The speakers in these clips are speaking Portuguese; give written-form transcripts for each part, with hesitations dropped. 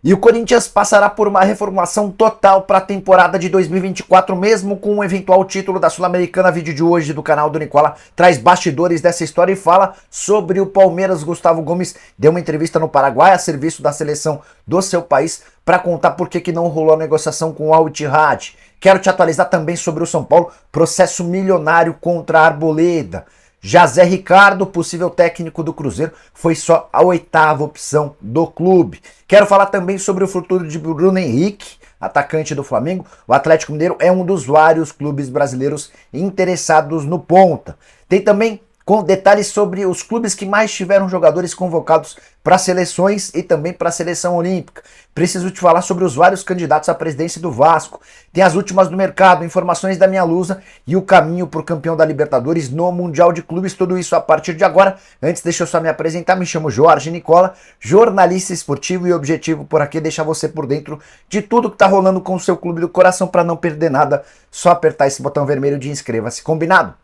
E o Corinthians passará por uma reformulação total para a temporada de 2024, mesmo com um eventual título da Sul-Americana. Vídeo de hoje do canal do Nicola traz bastidores dessa história e fala sobre o Palmeiras. Gustavo Gomes deu uma entrevista no Paraguai a serviço da seleção do seu país para contar por que não rolou a negociação com o Al Ittihad. Quero te atualizar também sobre o São Paulo, processo milionário contra a Arboleda. Já Zé Ricardo, possível técnico do Cruzeiro, foi só a 8ª opção do clube. Quero falar também sobre o futuro de Bruno Henrique, atacante do Flamengo. O Atlético Mineiro é um dos vários clubes brasileiros interessados no ponta. Tem também com detalhes sobre os clubes que mais tiveram jogadores convocados para seleções e também para a seleção olímpica. Preciso te falar sobre os vários candidatos à presidência do Vasco. Tem as últimas do mercado, informações da minha lusa e o caminho para o campeão da Libertadores no Mundial de Clubes. Tudo isso a partir de agora. Antes, deixa eu só me apresentar. Me chamo Jorge Nicola, jornalista esportivo, e o objetivo por aqui é deixar você por dentro de tudo que está rolando com o seu clube do coração. Para não perder nada, só apertar esse botão vermelho de inscreva-se. Combinado?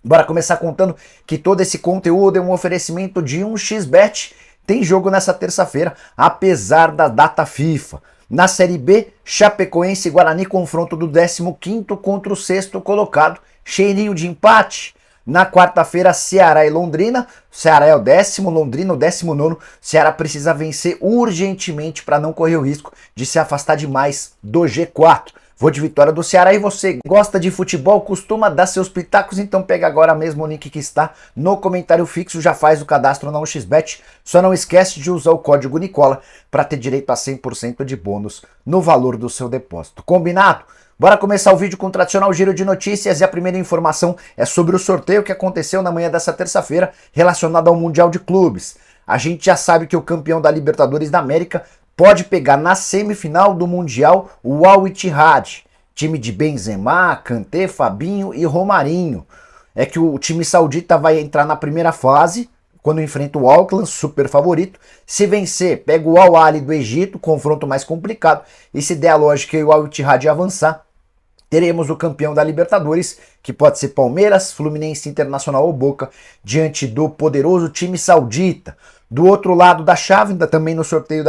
Bora começar contando que todo esse conteúdo é um oferecimento de 1xBet. Tem jogo nessa terça-feira, apesar da data FIFA. Na Série B, Chapecoense e Guarani, confronto do 15º contra o 6º colocado, cheirinho de empate. Na quarta-feira, Ceará e Londrina. Ceará é o 10º, Londrina o 19º. Ceará precisa vencer urgentemente para não correr o risco de se afastar demais do G4. Vou de vitória do Ceará. E você gosta de futebol, costuma dar seus pitacos? Então pega agora mesmo o link que está no comentário fixo, já faz o cadastro na 1xBet. Só não esquece de usar o código Nicola para ter direito a 100% de bônus no valor do seu depósito. Combinado? Bora começar o vídeo com o tradicional giro de notícias, e a primeira informação é sobre o sorteio que aconteceu na manhã dessa terça-feira relacionado ao Mundial de Clubes. A gente já sabe que o campeão da Libertadores da América pode pegar na semifinal do Mundial o Al Ittihad, time de Benzema, Kanté, Fabinho e Romarinho. É que o time saudita vai entrar na primeira fase, quando enfrenta o Auckland, super favorito. Se vencer, pega o Al Ahly do Egito, confronto mais complicado. E se der a lógica e o Al Ittihad avançar, teremos o campeão da Libertadores, que pode ser Palmeiras, Fluminense, Internacional ou Boca, diante do poderoso time saudita. Do outro lado da chave, ainda também no sorteio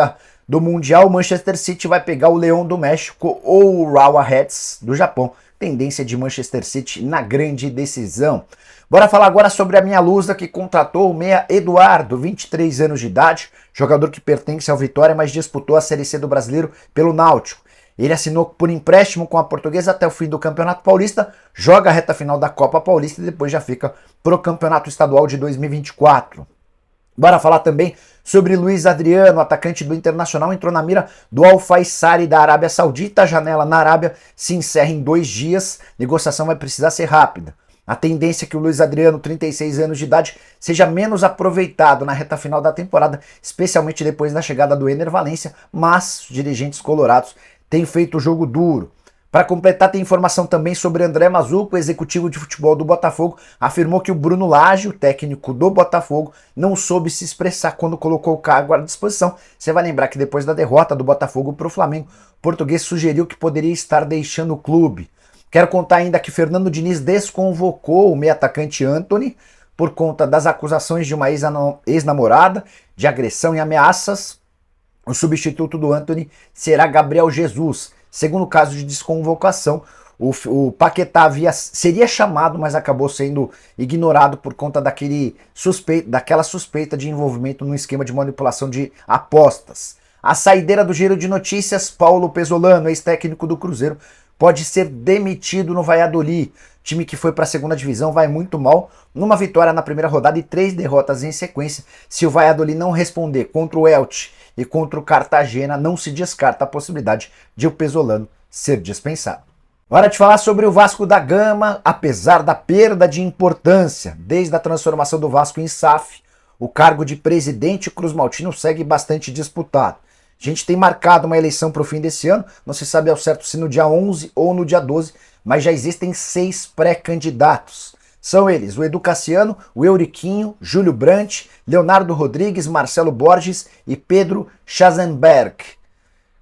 do Mundial, o Manchester City vai pegar o Leão do México ou o Urawa Reds do Japão. Tendência de Manchester City na grande decisão. Bora falar agora sobre a minha lusa, que contratou o meia Eduardo, 23 anos de idade, jogador que pertence ao Vitória, mas disputou a Série C do Brasileiro pelo Náutico. Ele assinou por empréstimo com a Portuguesa até o fim do Campeonato Paulista, joga a reta final da Copa Paulista e depois já fica pro Campeonato Estadual de 2024. Bora falar também sobre Luiz Adriano, atacante do Internacional, entrou na mira do Al Faisaly da Arábia Saudita. A janela na Arábia se encerra em 2 dias, negociação vai precisar ser rápida. A tendência é que o Luiz Adriano, 36 anos de idade, seja menos aproveitado na reta final da temporada, especialmente depois da chegada do Ener Valencia, mas os dirigentes colorados têm feito o jogo duro. Para completar, tem informação também sobre André Mazuco, executivo de futebol do Botafogo, afirmou que o Bruno Lage, o técnico do Botafogo, não soube se expressar quando colocou o cargo à disposição. Você vai lembrar que depois da derrota do Botafogo para o Flamengo, o português sugeriu que poderia estar deixando o clube. Quero contar ainda que Fernando Diniz desconvocou o meio-atacante Antony por conta das acusações de uma ex-namorada, de agressão e ameaças. O substituto do Antony será Gabriel Jesus. Segundo o caso de desconvocação, o Paquetá seria chamado, mas acabou sendo ignorado por conta daquela suspeita de envolvimento no esquema de manipulação de apostas. A saideira do giro de notícias, Paulo Pesolano, ex-técnico do Cruzeiro, pode ser demitido no Valladolid. Time que foi para a segunda divisão vai muito mal, numa vitória na primeira rodada e 3 derrotas em sequência. Se o Valladolid não responder contra o Elche e contra o Cartagena, não se descarta a possibilidade de o Pesolano ser dispensado. Hora de falar sobre o Vasco da Gama. Apesar da perda de importância desde a transformação do Vasco em SAF, o cargo de presidente cruzmaltino segue bastante disputado. A gente tem marcado uma eleição para o fim desse ano, não se sabe ao certo se no dia 11 ou no dia 12, mas já existem 6 pré-candidatos. São eles o Edu Cassiano, o Euriquinho, Júlio Brandt, Leonardo Rodrigues, Marcelo Borges e Pedro Schwarzenberg.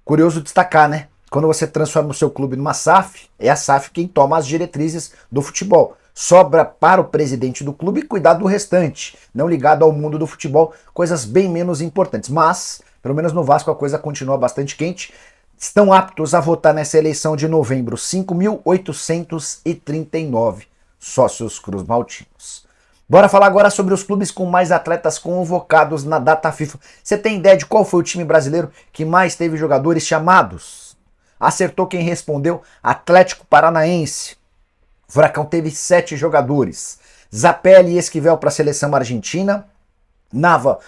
Curioso destacar, né? Quando você transforma o seu clube numa SAF, é a SAF quem toma as diretrizes do futebol. Sobra para o presidente do clube cuidar do restante, não ligado ao mundo do futebol, coisas bem menos importantes. Mas Pelo menos no Vasco a coisa continua bastante quente. Estão aptos a votar nessa eleição de novembro 5.839 sócios cruzmaltinos. Bora falar agora sobre os clubes com mais atletas convocados na data FIFA. Você tem ideia de qual foi o time brasileiro que mais teve jogadores chamados? Acertou quem respondeu: Atlético Paranaense. O Furacão teve 7 jogadores. Zapelli e Esquivel para a seleção argentina. Nava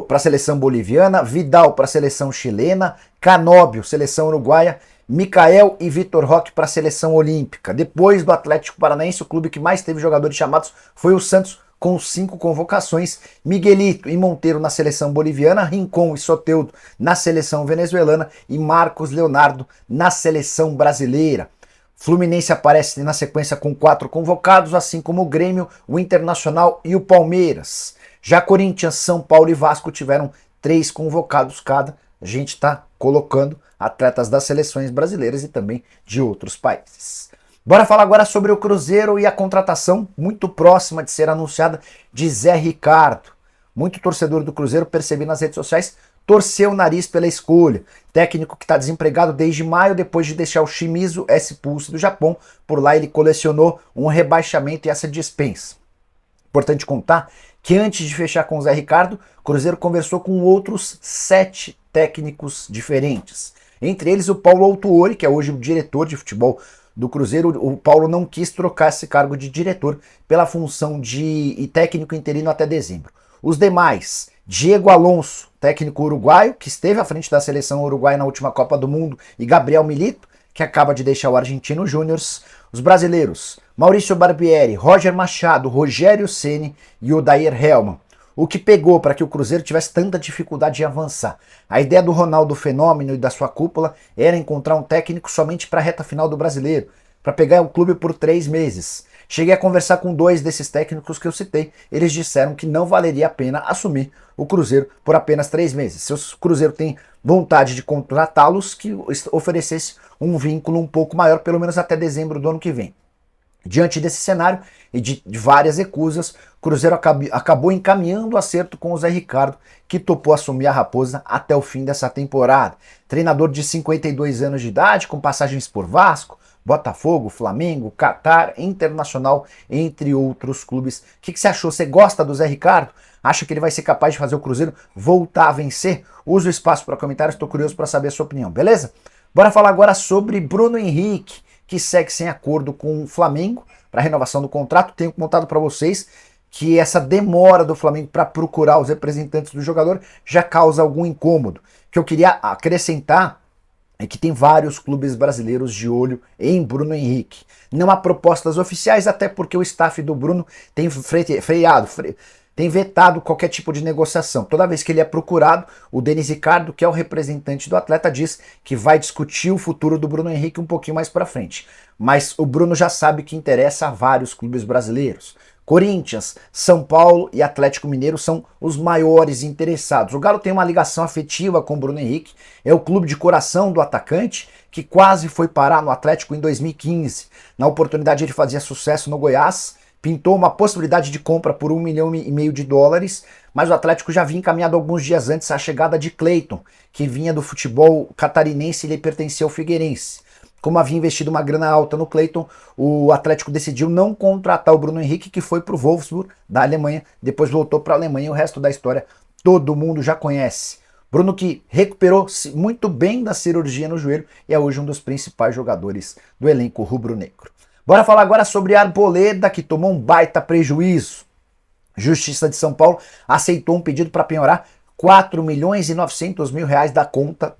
para a seleção boliviana. Vidal para a seleção chilena. Canóbio, seleção uruguaia. Mikael e Vitor Roque para a seleção olímpica. Depois do Atlético Paranaense, o clube que mais teve jogadores chamados foi o Santos, com 5 convocações. Miguelito e Monteiro na seleção boliviana, Rincon e Soteldo na seleção venezuelana e Marcos Leonardo na seleção brasileira. Fluminense aparece na sequência com 4 convocados, assim como o Grêmio, o Internacional e o Palmeiras. Já Corinthians, São Paulo e Vasco tiveram 3 convocados cada. A gente está colocando atletas das seleções brasileiras e também de outros países. Bora falar agora sobre o Cruzeiro e a contratação muito próxima de ser anunciada de Zé Ricardo. Muito torcedor do Cruzeiro, percebi nas redes sociais, torceu o nariz pela escolha. Técnico que está desempregado desde maio, depois de deixar o Shimizu S-Pulse do Japão. Por lá ele colecionou um rebaixamento e essa dispensa. Importante contar que antes de fechar com o Zé Ricardo, o Cruzeiro conversou com outros 7 técnicos diferentes. Entre eles o Paulo Autuori, que é hoje o diretor de futebol do Cruzeiro. O Paulo não quis trocar esse cargo de diretor pela função de técnico interino até dezembro. Os demais: Diego Alonso, técnico uruguaio, que esteve à frente da seleção uruguaia na última Copa do Mundo, e Gabriel Milito, que acaba de deixar o Argentino Júnior. Os brasileiros: Maurício Barbieri, Roger Machado, Rogério Ceni e Odair Hellmann. O que pegou para que o Cruzeiro tivesse tanta dificuldade em avançar? A ideia do Ronaldo Fenômeno e da sua cúpula era encontrar um técnico somente para a reta final do Brasileiro, para pegar o clube por 3 meses. Cheguei a conversar com 2 desses técnicos que eu citei. Eles disseram que não valeria a pena assumir o Cruzeiro por apenas 3 meses. Se o Cruzeiro tem vontade de contratá-los, que oferecesse um vínculo um pouco maior, pelo menos até dezembro do ano que vem. Diante desse cenário e de várias recusas, o Cruzeiro acabou encaminhando o acerto com o Zé Ricardo, que topou assumir a Raposa até o fim dessa temporada. Treinador de 52 anos de idade, com passagens por Vasco, Botafogo, Flamengo, Qatar, Internacional, entre outros clubes. O que você achou? Você gosta do Zé Ricardo? Acha que ele vai ser capaz de fazer o Cruzeiro voltar a vencer? Usa o espaço para comentários, estou curioso para saber a sua opinião, beleza? Bora falar agora sobre Bruno Henrique, que segue sem acordo com o Flamengo para renovação do contrato. Tenho contado para vocês que essa demora do Flamengo para procurar os representantes do jogador já causa algum incômodo. O que eu queria acrescentar é que tem vários clubes brasileiros de olho em Bruno Henrique. Não há propostas oficiais, até porque o staff do Bruno tem tem vetado qualquer tipo de negociação. Toda vez que ele é procurado, o Denis Ricardo, que é o representante do atleta, diz que vai discutir o futuro do Bruno Henrique um pouquinho mais para frente. Mas o Bruno já sabe que interessa a vários clubes brasileiros. Corinthians, São Paulo e Atlético Mineiro são os maiores interessados. O Galo tem uma ligação afetiva com o Bruno Henrique, é o clube de coração do atacante, que quase foi parar no Atlético em 2015. Na oportunidade ele fazia sucesso no Goiás, pintou uma possibilidade de compra por $1,5 milhão, mas o Atlético já vinha encaminhado alguns dias antes a chegada de Cleiton, que vinha do futebol catarinense e ele pertencia ao Figueirense. Como havia investido uma grana alta no Cleiton, o Atlético decidiu não contratar o Bruno Henrique, que foi para o Wolfsburg, da Alemanha, depois voltou para a Alemanha e o resto da história todo mundo já conhece. Bruno, que recuperou-se muito bem da cirurgia no joelho e é hoje um dos principais jogadores do elenco rubro-negro. Bora falar agora sobre Arboleda, que tomou um baita prejuízo. Justiça de São Paulo aceitou um pedido para penhorar R$4.900.000 da conta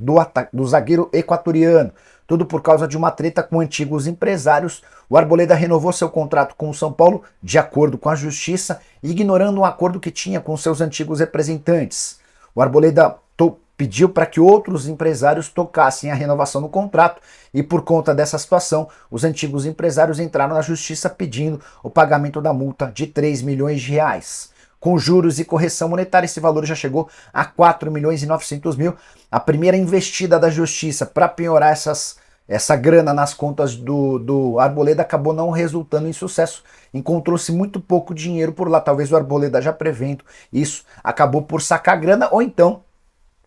do zagueiro equatoriano. Tudo por causa de uma treta com antigos empresários. O Arboleda renovou seu contrato com o São Paulo de acordo com a Justiça, ignorando um acordo que tinha com seus antigos representantes. O Arboleda pediu para que outros empresários tocassem a renovação do contrato e por conta dessa situação, os antigos empresários entraram na Justiça pedindo o pagamento da multa de R$3 milhões. Com juros e correção monetária, esse valor já chegou a R$4.900.000. A primeira investida da Justiça para penhorar essa grana nas contas do Arboleda acabou não resultando em sucesso. Encontrou-se muito pouco dinheiro por lá. Talvez o Arboleda, já prevendo isso, acabou por sacar grana, ou então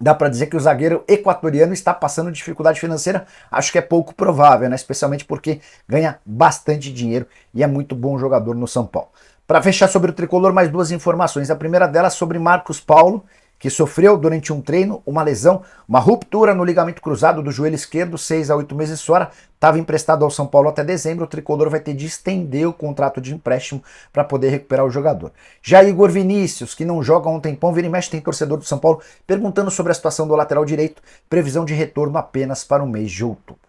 dá para dizer que o zagueiro equatoriano está passando dificuldade financeira. Acho que é pouco provável, né? Especialmente porque ganha bastante dinheiro e é muito bom jogador no São Paulo. Para fechar sobre o tricolor, mais duas informações. A primeira delas sobre Marcos Paulo, que sofreu durante um treino uma lesão, uma ruptura no ligamento cruzado do joelho esquerdo, 6 a 8 meses fora, estava emprestado ao São Paulo até dezembro. O tricolor vai ter de estender o contrato de empréstimo para poder recuperar o jogador. Já Igor Vinícius, que não joga há um tempão, vira e mexe, tem torcedor do São Paulo perguntando sobre a situação do lateral direito, previsão de retorno apenas para o mês de outubro.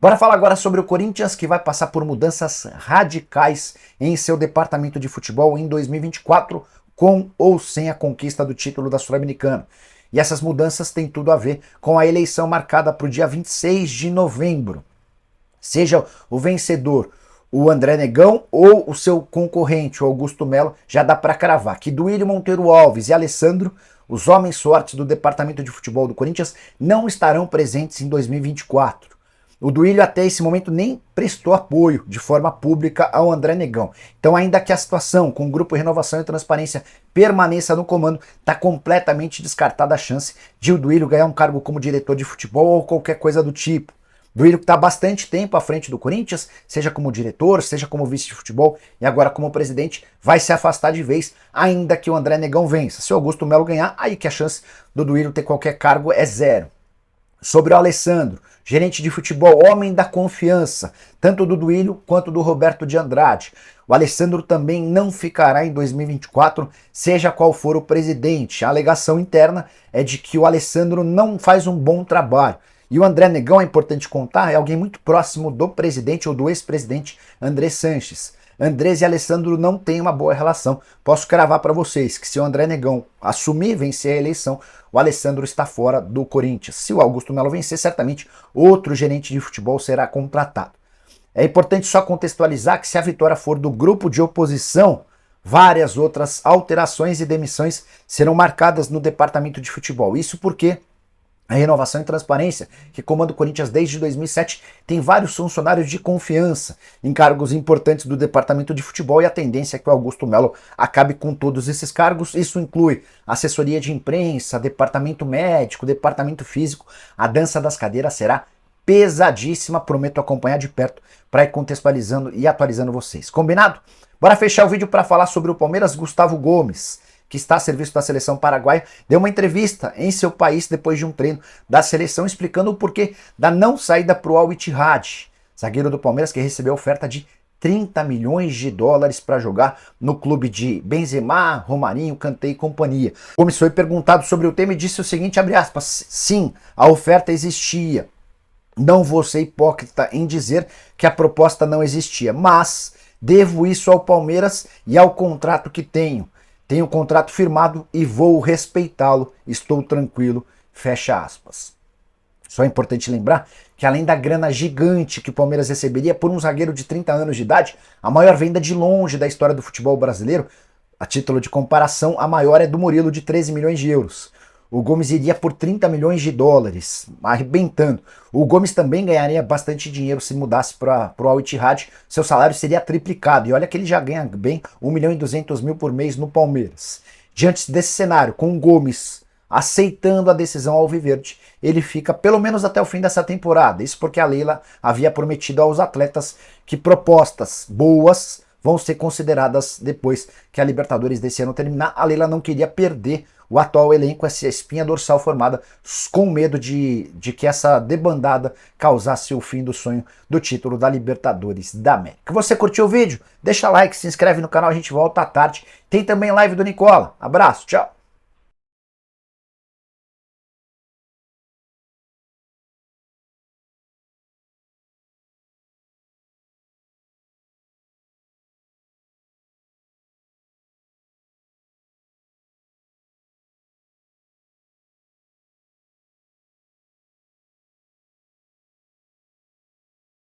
Bora falar agora sobre o Corinthians, que vai passar por mudanças radicais em seu departamento de futebol em 2024, com ou sem a conquista do título da Sul-Americana. E essas mudanças têm tudo a ver com a eleição marcada para o dia 26 de novembro. Seja o vencedor o André Negão ou o seu concorrente, o Augusto Melo, já dá para cravar que Duílio Monteiro Alves e Alessandro, os homens fortes do departamento de futebol do Corinthians, não estarão presentes em 2024. O Duílio até esse momento nem prestou apoio de forma pública ao André Negão. Então, ainda que a situação com o Grupo Renovação e Transparência permaneça no comando, está completamente descartada a chance de o Duílio ganhar um cargo como diretor de futebol ou qualquer coisa do tipo. Duílio que está há bastante tempo à frente do Corinthians, seja como diretor, seja como vice de futebol e agora como presidente, vai se afastar de vez, ainda que o André Negão vença. Se o Augusto Melo ganhar, aí que a chance do Duílio ter qualquer cargo é zero. Sobre o Alessandro, gerente de futebol, homem da confiança, tanto do Duílio quanto do Roberto de Andrade. O Alessandro também não ficará em 2024, seja qual for o presidente. A alegação interna é de que o Alessandro não faz um bom trabalho. E o André Negão, é importante contar, é alguém muito próximo do presidente ou do ex-presidente André Sanches. Andrés e Alessandro não têm uma boa relação. Posso cravar para vocês que se o André Negão assumir vencer a eleição, o Alessandro está fora do Corinthians. Se o Augusto Melo vencer, certamente outro gerente de futebol será contratado. É importante só contextualizar que se a vitória for do grupo de oposição, várias outras alterações e demissões serão marcadas no departamento de futebol. Isso porque a Renovação e Transparência, que comanda o Corinthians desde 2007, tem vários funcionários de confiança em cargos importantes do departamento de futebol e a tendência é que o Augusto Melo acabe com todos esses cargos. Isso inclui assessoria de imprensa, departamento médico, departamento físico. A dança das cadeiras será pesadíssima, prometo acompanhar de perto para ir contextualizando e atualizando vocês. Combinado? Bora fechar o vídeo para falar sobre o Palmeiras. Gustavo Gomes, que está a serviço da seleção paraguaia, deu uma entrevista em seu país depois de um treino da seleção explicando o porquê da não saída para o Al Ittihad, zagueiro do Palmeiras que recebeu oferta de 30 milhões de dólares para jogar no clube de Benzema, Romarinho, Kanté e companhia. Gomes foi perguntado sobre o tema e disse o seguinte, abre aspas, sim, a oferta existia. Não vou ser hipócrita em dizer que a proposta não existia, mas devo isso ao Palmeiras e ao contrato que tenho. Tenho um contrato firmado e vou respeitá-lo, estou tranquilo, fecha aspas. Só é importante lembrar que além da grana gigante que o Palmeiras receberia por um zagueiro de 30 anos de idade, a maior venda de longe da história do futebol brasileiro, a título de comparação, a maior é do Murilo de 13 milhões de euros. O Gomes iria por 30 milhões de dólares, arrebentando. O Gomes também ganharia bastante dinheiro se mudasse para o Al Ittihad, seu salário seria triplicado. E olha que ele já ganha bem 1.200.000 por mês no Palmeiras. Diante desse cenário, com o Gomes aceitando a decisão alviverde, ele fica pelo menos até o fim dessa temporada. Isso porque a Leila havia prometido aos atletas que propostas boas vão ser consideradas depois que a Libertadores desse ano terminar. A Leila não queria perder o atual elenco, essa espinha dorsal formada, com medo de que essa debandada causasse o fim do sonho do título da Libertadores da América. Você curtiu o vídeo? Deixa like, se inscreve no canal, a gente volta à tarde. Tem também live do Nicola. Abraço, tchau!